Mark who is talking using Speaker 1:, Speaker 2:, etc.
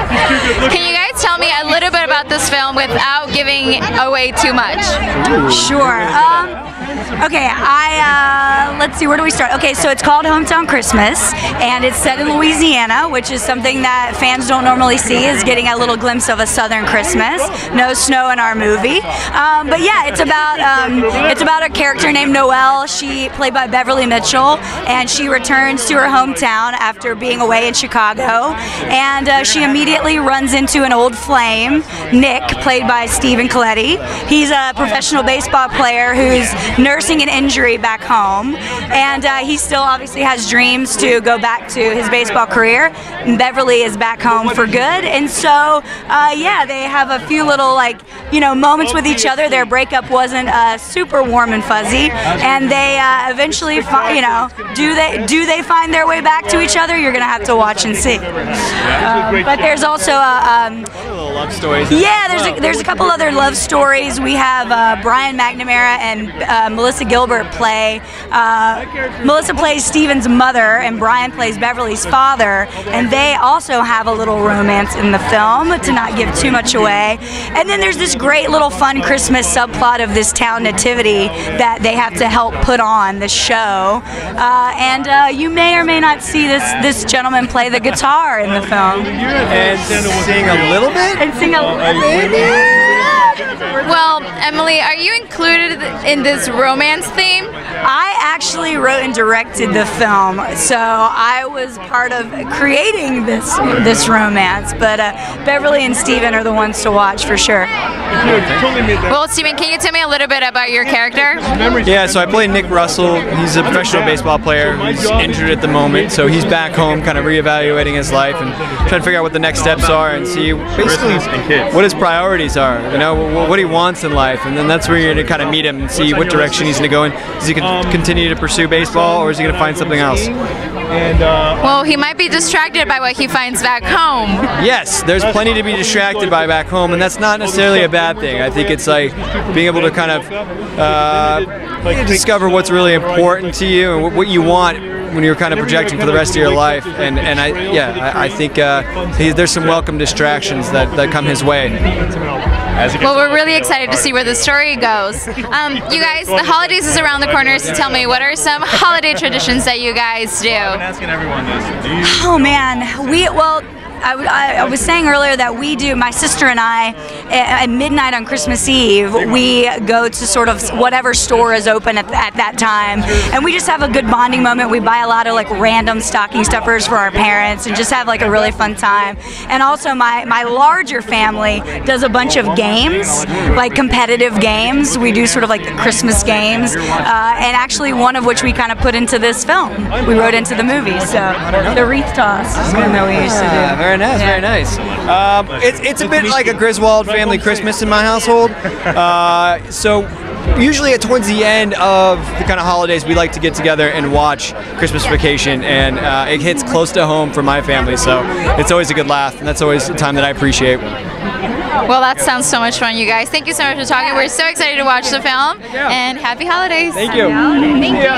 Speaker 1: Can you guys tell me a little bit about this film without giving away too much?
Speaker 2: Sure. Okay, let's see, where do we start? Okay, so it's called Hometown Christmas, and it's set in Louisiana, which is something that fans don't normally see, is getting a little glimpse of a Southern Christmas. No snow in our movie. But yeah, it's about a character named Noelle. She, played by Beverly Mitchell, and she returns to her hometown after being away in Chicago, and she immediately runs into an old flame, Nick, played by Stephen Colletti. He's a professional baseball player who's nursing an injury back home, and he still obviously has dreams to go back to his baseball career. Beverly is back home for good, and so yeah, they have a few little, like, you know, moments with each other. Their breakup wasn't super warm and fuzzy, and they eventually, you know, do they find their way back to each other? You're gonna have to watch and see. But there's also
Speaker 3: love stories.
Speaker 2: Yeah, there's a couple other love stories. We have Brian McNamara and Melissa Gilbert play. Melissa plays Stephen's mother, and Brian plays Beverly's father, and they also have a little romance in the film, to not give too much away. And then there's this great little fun Christmas subplot of this town nativity that they have to help put on the show. And you may or may not see this gentleman play the guitar in the film.
Speaker 3: And sing a little bit?
Speaker 2: And sing a little bit.
Speaker 1: Well, Emily, are you included in this romance theme?
Speaker 2: I actually wrote and directed the film, so I was part of creating this romance. But Beverly and Stephen are the ones to watch for sure.
Speaker 1: Well, Stephen, can you tell me a little bit about your character?
Speaker 3: Yeah, so I play Nick Russell. He's a professional baseball player who's injured at the moment, so he's back home kind of reevaluating his life and trying to figure out what the next steps are and see basically what his priorities are, you know, what he wants in life, and then that's where you're going to kind of meet him and see what direction he's going to go in. Is he going to continue to pursue baseball, or is he going to find something else?
Speaker 1: Well, he might be distracted by what he finds back home.
Speaker 3: Yes, there's plenty to be distracted by back home, and that's not necessarily a bad thing. I think it's like being able to kind of discover what's really important to you and what you want when you're kind of projecting for the rest of your life. And I think there's some welcome distractions that come his way.
Speaker 1: Well, we're really excited to see where the story goes. You guys, the holidays is around the corner, so tell me, what are some holiday traditions that you guys do?
Speaker 4: I've been asking everyone this.
Speaker 2: Oh man, I was saying earlier that we do, my sister and I, at midnight on Christmas Eve, we go to sort of whatever store is open at that time, and we just have a good bonding moment. We buy a lot of like random stocking stuffers for our parents and just have like a really fun time. And also my larger family does a bunch of games, like competitive games. We do sort of like the Christmas games, and actually one of which we kind of put into this film. We wrote into the movie, so the wreath toss is something that we used to do.
Speaker 3: Very nice, very nice. It's a bit like a Griswold family Christmas in my household. So usually towards the end of the kind of holidays, we like to get together and watch Christmas Vacation, and it hits close to home for my family, so it's always a good laugh, and that's always a time that I appreciate.
Speaker 1: Well, that sounds so much fun, you guys. Thank you so much for talking. We're so excited to watch the film, and happy holidays.
Speaker 3: Thank you.
Speaker 1: Thank you.